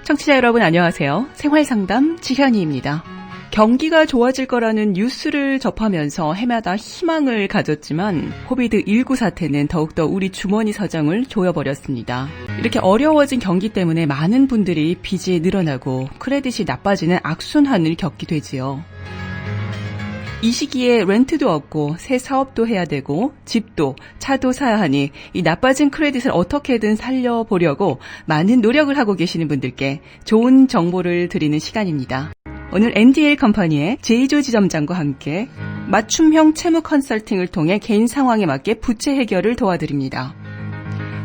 청취자 여러분 안녕하세요. 생활상담 지현이입니다. 경기가 좋아질 거라는 뉴스를 접하면서 해마다 희망을 가졌지만 코비드19 사태는 더욱더 우리 주머니 사정을 조여버렸습니다. 이렇게 어려워진 경기 때문에 많은 분들이 빚이 늘어나고 크레딧이 나빠지는 악순환을 겪게 되지요. 이 시기에 렌트도 없고 새 사업도 해야 되고 집도 차도 사야 하니 이 나빠진 크레딧을 어떻게든 살려보려고 많은 노력을 하고 계시는 분들께 좋은 정보를 드리는 시간입니다. 오늘 NDL 컴퍼니의 제이조 지점장과 함께 맞춤형 채무 컨설팅을 통해 개인 상황에 맞게 부채 해결을 도와드립니다.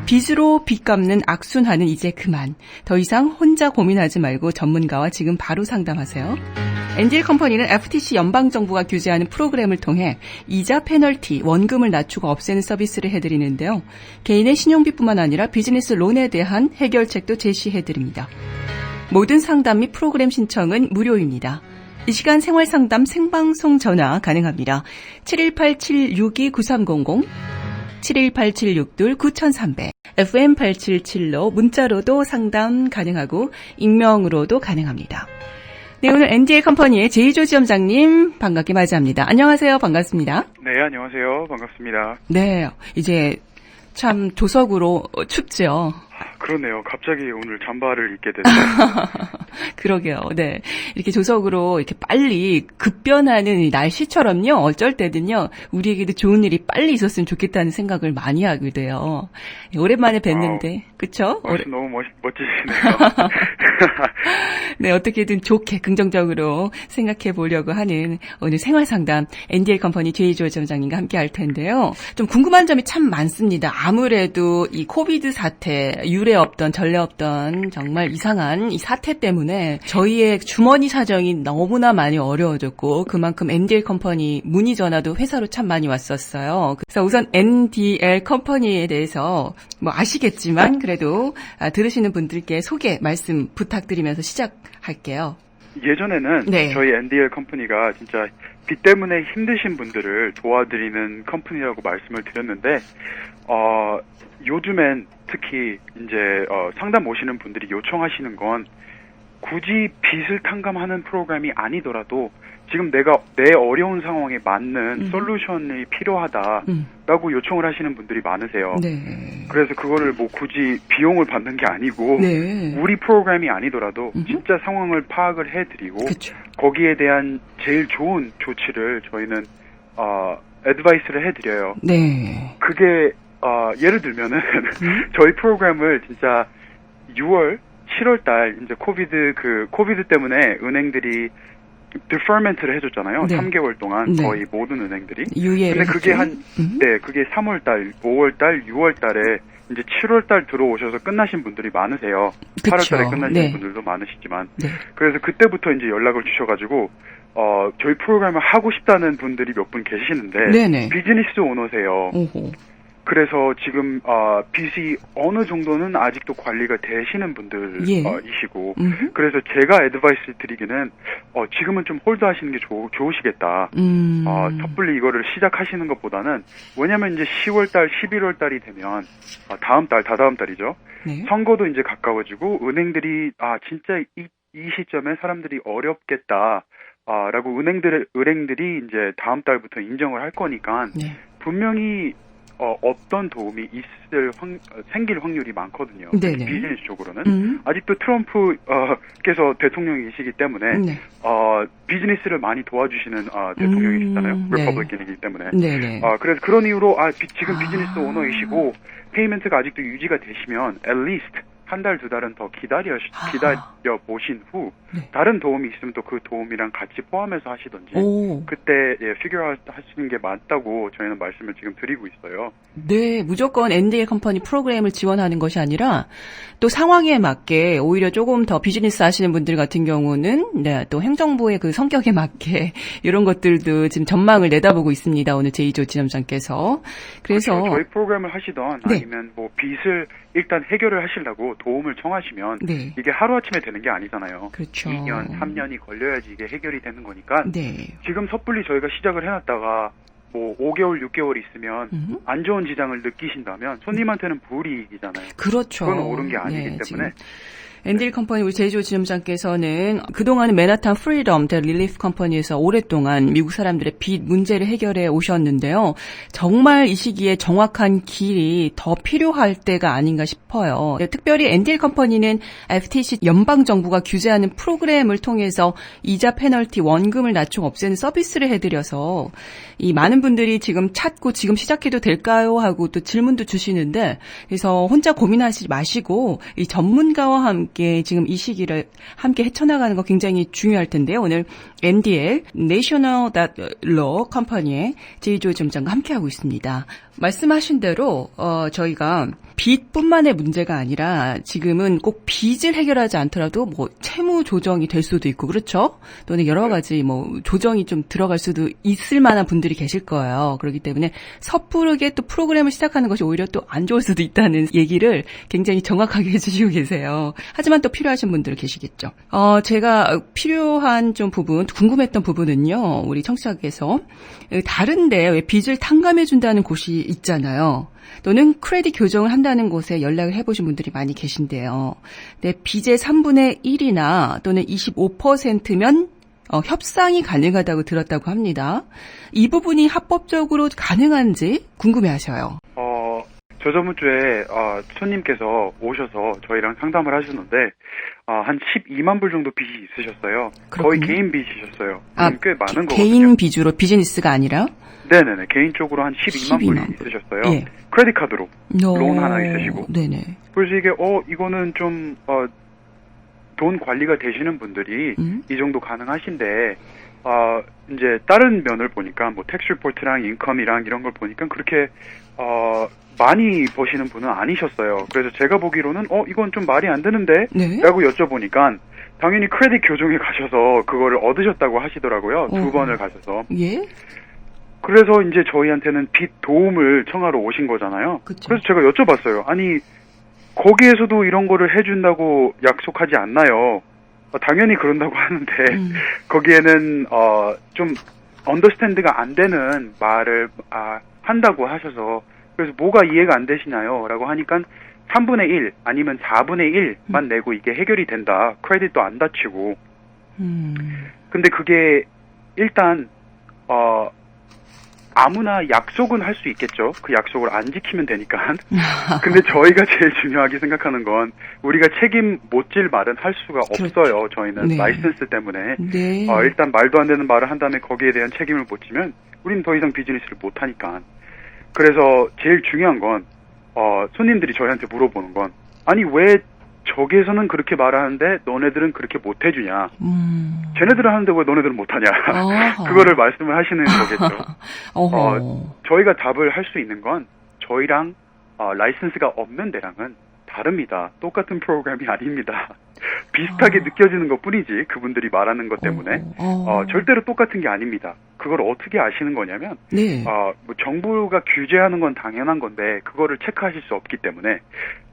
빚으로 빚 갚는 악순환은 이제 그만. 더 이상 혼자 고민하지 말고 전문가와 지금 바로 상담하세요. NDL 컴퍼니는 FTC 연방정부가 규제하는 프로그램을 통해 이자 페널티, 원금을 낮추고 없애는 서비스를 해드리는데요. 개인의 신용빚뿐만 아니라 비즈니스 론에 대한 해결책도 제시해드립니다. 모든 상담 및 프로그램 신청은 무료입니다. 이 시간 생활상담 생방송 전화 가능합니다. 7187-629300, 7187-62-9300, FM877로 문자로도 상담 가능하고 익명으로도 가능합니다. 네, 오늘 NDL 컴퍼니의 제이조 지점장님 반갑게 맞이합니다. 안녕하세요. 반갑습니다. 네, 안녕하세요. 반갑습니다. 네, 이제 참 조석으로 춥죠. 그러네요. 갑자기 오늘 잠바를 입게 됐어요. 그러게요. 네. 이렇게 조석으로 이렇게 빨리 급변하는 이 날씨처럼요. 어쩔 때는요. 우리에게도 좋은 일이 빨리 있었으면 좋겠다는 생각을 많이 하게 돼요. 오랜만에 뵀는데. 그쵸? 너무 멋지시네요. 네. 어떻게든 좋게 긍정적으로 생각해 보려고 하는 오늘 생활상담 NDL 컴퍼니 제이조 점장님과 함께 할 텐데요. 좀 궁금한 점이 참 많습니다. 아무래도 이 코비드 사태, 유례 없던 전례 없던 정말 이상한 이 사태 때문에 저희의 주머니 사정이 너무나 많이 어려워졌고 그만큼 NDL 컴퍼니 문의 전화도 회사로 참 많이 왔었어요. 그래서 우선 NDL 컴퍼니에 대해서 뭐 아시겠지만 그래도 들으시는 분들께 소개 말씀 부탁드리면서 시작할게요. 예전에는 네. 저희 NDL 컴퍼니가 진짜 빚 때문에 힘드신 분들을 도와드리는 컴퍼니라고 말씀을 드렸는데 요즘엔 특히 이제 상담 오시는 분들이 요청하시는 건 굳이 빚을 탕감하는 프로그램이 아니더라도 지금 내가 내 어려운 상황에 맞는 솔루션이 필요하다라고 요청을 하시는 분들이 많으세요. 네. 그래서 그거를 뭐 굳이 비용을 받는 게 아니고 네. 우리 프로그램이 아니더라도 진짜 상황을 파악을 해드리고 그쵸. 거기에 대한 제일 좋은 조치를 저희는 애드바이스를 해드려요. 네. 그게 예를 들면은 저희 프로그램을 진짜 6월, 7월 달 이제 코비드 때문에 은행들이 디퍼먼트를 해줬잖아요. 네. 3개월 동안 네. 거의 모든 은행들이. 유예를 근데 그게 했죠? 그게 3월 달, 5월 달, 6월 달에 이제 7월 달 들어오셔서 끝나신 분들이 많으세요. 그쵸. 8월 달에 끝나신 네. 분들도 많으시지만. 네. 그래서 그때부터 이제 연락을 주셔가지고 저희 프로그램을 하고 싶다는 분들이 몇 분 계시는데 네네. 비즈니스 오너세요. 오호. 그래서 지금 빚이 어느 정도는 아직도 관리가 되시는 분들이시고 그래서 제가 애드바이스 드리기는 지금은 좀 홀드하시는 게 좋으시겠다. 섣불리 이거를 시작하시는 것보다는 왜냐면 이제 10월달, 11월달이 되면 다다음 달이죠. 네. 선거도 이제 가까워지고 은행들이 진짜 이 시점에 사람들이 어렵겠다. 라고 은행들이 이제 다음 달부터 인정을 할 거니까 네. 분명히 어떤 도움이 생길 확률이 많거든요. 네네. 비즈니스 쪽으로는. 아직도 트럼프께서 대통령이시기 때문에, 네. 비즈니스를 많이 도와주시는, 대통령이시잖아요. 리퍼블릭이기 때문에. 네네. 그래서 그런 이유로, 지금 비즈니스 오너이시고, 페이먼트가 아직도 유지가 되시면, at least, 한 달, 두 달은 더 기다려 보신 후, 네. 다른 도움이 있으면 또 그 도움이랑 같이 포함해서 하시던지, 그때, 피규어 하시는 게 맞다고 저희는 말씀을 지금 드리고 있어요. 네, 무조건 NDL 컴퍼니 프로그램을 지원하는 것이 아니라, 또 상황에 맞게, 오히려 조금 더 비즈니스 하시는 분들 같은 경우는, 네, 또 행정부의 그 성격에 맞게, 이런 것들도 지금 전망을 내다보고 있습니다. 오늘 제이조 지점장께서. 그래서. 그렇죠. 저희 프로그램을 하시던, 네. 아니면 뭐 빚을 일단 해결을 하시려고 도움을 청하시면, 네. 이게 하루아침에 되는 게 아니잖아요. 그렇죠. 2년, 3년이 걸려야지 이게 해결이 되는 거니까, 네. 지금 섣불리 저희가 시작을 해놨다가, 뭐 5개월, 6개월 있으면 안 좋은 지장을 느끼신다면 손님한테는 불이익이잖아요. 그렇죠. 그건 옳은 게 아니기 네, 때문에. 엔딜 컴퍼니 우리 제이조 지점장께서는 그동안은 맨하탄 프리덤 더 릴리프 컴퍼니에서 오랫동안 미국 사람들의 빚 문제를 해결해 오셨는데요. 정말 이 시기에 정확한 길이 더 필요할 때가 아닌가 싶어요. 특별히 엔딜 컴퍼니는 FTC 연방 정부가 규제하는 프로그램을 통해서 이자 페널티 원금을 낮추고 없애는 서비스를 해드려서 이 많은 분들이 지금 찾고 지금 시작해도 될까요? 하고 또 질문도 주시는데 그래서 혼자 고민하지 마시고 이 전문가와 함께 지금 이 시기를 함께 헤쳐나가는 거 굉장히 중요할 텐데요. 오늘 NDL National Law 컴퍼니의 제이조 점장과 함께하고 있습니다. 말씀하신 대로 저희가 빚뿐만의 문제가 아니라 지금은 꼭 빚을 해결하지 않더라도 뭐 채무 조정이 될 수도 있고 그렇죠? 또는 여러 가지 뭐 조정이 좀 들어갈 수도 있을 만한 분들이 계실 거예요. 그렇기 때문에 섣부르게 또 프로그램을 시작하는 것이 오히려 또 안 좋을 수도 있다는 얘기를 굉장히 정확하게 해주시고 계세요. 하지만 또 필요하신 분들 계시겠죠. 제가 필요한 좀 부분, 궁금했던 부분은요. 우리 청취자께서 다른데 왜 빚을 탕감해준다는 곳이 있잖아요. 또는 크레딧 교정을 한다는 곳에 연락을 해보신 분들이 많이 계신데요. 네, 빚의 3분의 1이나 또는 25%면 협상이 가능하다고 들었다고 합니다. 이 부분이 합법적으로 가능한지 궁금해하셔요. 저저번주에 손님께서 오셔서 저희랑 상담을 하셨는데 한 12만 불 정도 빚이 있으셨어요. 그렇군요. 거의 개인 빚이셨어요. 꽤 많은 거거든요. 개인 빚으로 비즈니스가 아니라? 네네네. 개인 쪽으로 한 12만 불이 있으셨어요. 예. 크레딧 카드로 론 하나 있으시고. 네네. 그래서 이게 이거는 좀 돈 관리가 되시는 분들이 이 정도 가능하신데 이제 다른 면을 보니까 뭐 텍스 리포트랑 인컴이랑 이런 걸 보니까 그렇게 많이 버시는 분은 아니셨어요. 그래서 제가 보기로는 이건 좀 말이 안 되는데 네? 라고 여쭤보니까 당연히 크레딧 교정에 가셔서 그거를 얻으셨다고 하시더라고요. 2번을 가셔서. 예? 그래서 이제 저희한테는 빚 도움을 청하러 오신 거잖아요. 그쵸. 그래서 제가 여쭤봤어요. 아니 거기에서도 이런 거를 해준다고 약속하지 않나요? 당연히 그런다고 하는데 거기에는 좀 언더스탠드가 안 되는 말을 한다고 하셔서 그래서 뭐가 이해가 안 되시나요? 라고 하니까 3분의 1 아니면 4분의 1만 내고 이게 해결이 된다. 크레딧도 안 다치고. 근데 그게 일단 아무나 약속은 할 수 있겠죠. 그 약속을 안 지키면 되니까. 근데 저희가 제일 중요하게 생각하는 건 우리가 책임 못 질 말은 할 수가 없어요. 저희는 네. 라이센스 때문에. 네. 일단 말도 안 되는 말을 한 다음에 거기에 대한 책임을 못 지면 우리는 더 이상 비즈니스를 못 하니까. 그래서 제일 중요한 건 손님들이 저희한테 물어보는 건 아니 왜 저기에서는 그렇게 말하는데 너네들은 그렇게 못 해주냐. 쟤네들은 하는데 왜 너네들은 못하냐. 그거를 말씀을 하시는 거겠죠. 저희가 답을 할 수 있는 건 저희랑 라이센스가 없는 데랑은 다릅니다. 똑같은 프로그램이 아닙니다. 비슷하게 느껴지는 것 뿐이지 그분들이 말하는 것 때문에 절대로 똑같은 게 아닙니다. 그걸 어떻게 아시는 거냐면 네. 뭐 정부가 규제하는 건 당연한 건데 그거를 체크하실 수 없기 때문에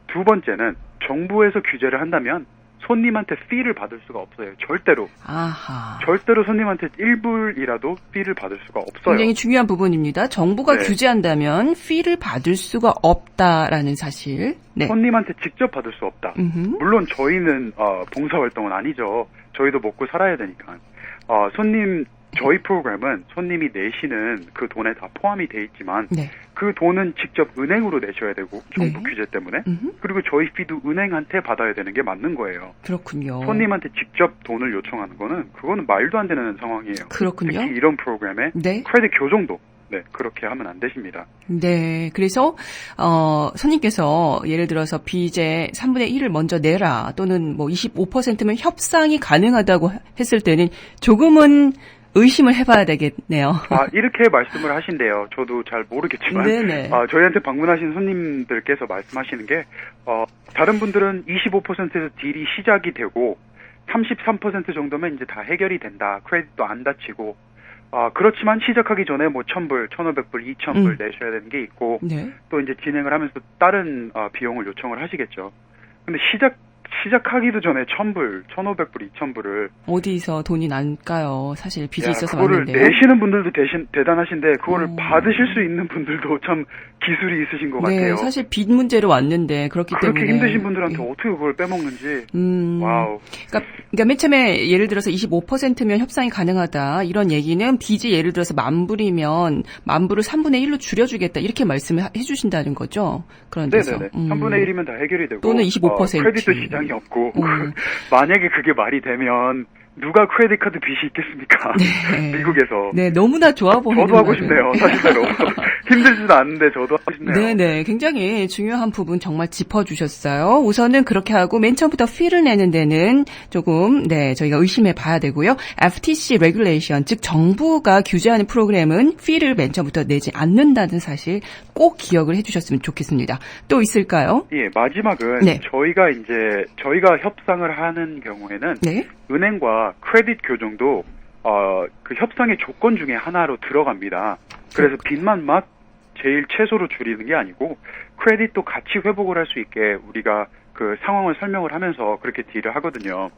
두 번째는 정부에서 규제를 한다면 손님한테 fee를 받을 수가 없어요. 절대로. 아하. 절대로 손님한테 1불이라도 fee를 받을 수가 없어요. 굉장히 중요한 부분입니다. 정부가 네. 규제한다면 fee를 받을 수가 없다라는 사실. 네. 손님한테 직접 받을 수 없다. 물론 저희는 봉사활동은 아니죠. 저희도 먹고 살아야 되니까. 저희 프로그램은 손님이 내시는 그 돈에 다 포함이 돼 있지만 네. 그 돈은 직접 은행으로 내셔야 되고 정부 규제 때문에 그리고 저희 피도 은행한테 받아야 되는 게 맞는 거예요. 그렇군요. 손님한테 직접 돈을 요청하는 그거는 말도 안 되는 상황이에요. 그렇군요. 특히 이런 프로그램에 네. 크레딧 교정도 그렇게 하면 안 되십니다. 네. 그래서 손님께서 예를 들어서 빚의 3분의 1을 먼저 내라 또는 뭐 25%면 협상이 가능하다고 했을 때는 조금은 의심을 해봐야 되겠네요. 이렇게 말씀을 하신대요. 저도 잘 모르겠지만 네네. 저희한테 방문하신 손님들께서 말씀하시는 게 다른 분들은 25%에서 딜이 시작이 되고 33% 정도면 이제 다 해결이 된다. 크레딧도 안 다치고 그렇지만 시작하기 전에 뭐 1,000불, 1,500불, 2,000불 내셔야 되는 게 있고 네. 또 이제 진행을 하면서 다른 비용을 요청을 하시겠죠. 근데 시작하기도 전에 1,000불, 1,500불, 2,000불을 어디서 돈이 날까요? 사실 빚이 있어서 그거를 왔는데요. 내시는 분들도 대단하신데 그거를 받으실 수 있는 분들도 참 기술이 있으신 것 네, 같아요. 사실 빚 문제로 왔는데 그렇기 그렇게 때문에 힘드신 분들한테 어떻게 그걸 빼먹는지. 와우. 그러니까 맨 처음에 예를 들어서 25%면 협상이 가능하다 이런 얘기는 빚이 예를 들어서 10,000불이면 10,000불을 3분의 1로 줄여주겠다 이렇게 말씀을 해주신다는 거죠. 그런 데서. 네네네. 3분의 1이면 다 해결이 되고 또는 25%. 크레딧도 시장이 없고 만약에 그게 말이 되면 누가 크레딧 카드 빚이 있겠습니까? 네. 미국에서. 네, 너무나 좋아 보이는. 저도 하고 싶네요, 사실대로. 힘들지도 않은데 저도 하고 싶네요. 네네, 굉장히 중요한 부분 정말 짚어주셨어요. 우선은 그렇게 하고 맨 처음부터 fee를 내는 데는 조금 저희가 의심해 봐야 되고요. FTC 레귤레이션, 즉 정부가 규제하는 프로그램은 fee를 맨 처음부터 내지 않는다는 사실 꼭 기억을 해주셨으면 좋겠습니다. 또 있을까요? 예, 마지막은 저희가 협상을 하는 경우에는 은행과 크레딧 교정도 그 협상의 조건 중에 하나로 들어갑니다. 그래서 빚만 막 제일 최소로 줄이는 게 아니고 크레딧도 같이 회복을 할 수 있게 우리가 그 상황을 설명을 하면서 그렇게 딜을 하거든요.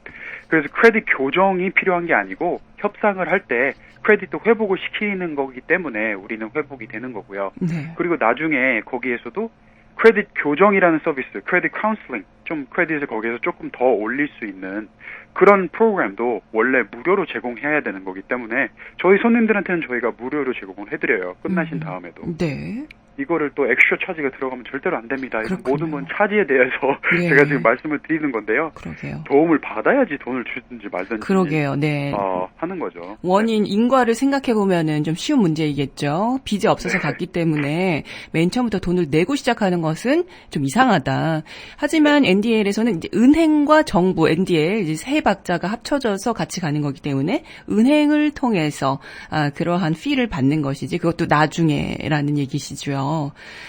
그래서 크레딧 교정이 필요한 게 아니고 협상을 할 때 크레딧도 회복을 시키는 거기 때문에 우리는 회복이 되는 거고요. 그리고 나중에 거기에서도 크레딧 교정이라는 서비스, 크레딧 카운슬링, 좀 크레딧을 거기에서 조금 더 올릴 수 있는 그런 프로그램도 원래 무료로 제공해야 되는 거기 때문에 저희 손님들한테는 저희가 무료로 제공을 해드려요. 끝나신 다음에도. 네. 이거를 또 엑스트라 차지가 들어가면 절대로 안 됩니다. 이런 모든 건 차지에 대해서 제가 지금 말씀을 드리는 건데요. 그러게요. 도움을 받아야지 돈을 주든지 말든지. 그러게요. 네. 하는 거죠. 원인, 인과를 생각해 보면은 좀 쉬운 문제이겠죠. 빚이 없어서 갔기 때문에 맨 처음부터 돈을 내고 시작하는 것은 좀 이상하다. 하지만 NDL에서는 이제 은행과 정부, NDL 이제 세 박자가 합쳐져서 같이 가는 거기 때문에 은행을 통해서 그러한 fee를 받는 것이지 그것도 나중에라는 얘기시죠.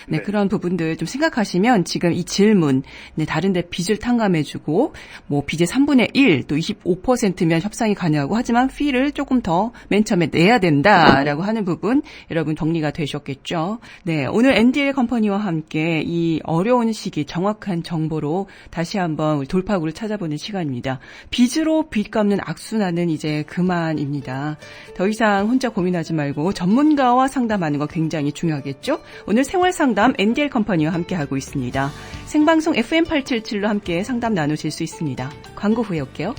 네, 그런 부분들 좀 생각하시면 지금 이 질문, 다른 데 빚을 탕감해주고, 뭐 빚의 3분의 1, 또 25%면 협상이 가능하고 하지만 fee를 조금 더 맨 처음에 내야 된다라고 하는 부분, 여러분 정리가 되셨겠죠? 네, 오늘 NDL 컴퍼니와 함께 이 어려운 시기 정확한 정보로 다시 한번 돌파구를 찾아보는 시간입니다. 빚으로 빚 갚는 악순환은 이제 그만입니다. 더 이상 혼자 고민하지 말고 전문가와 상담하는 거 굉장히 중요하겠죠? 오늘 생활상담 NDL 컴퍼니와 함께하고 있습니다. 생방송 FM877로 함께 상담 나누실 수 있습니다. 광고 후에 올게요.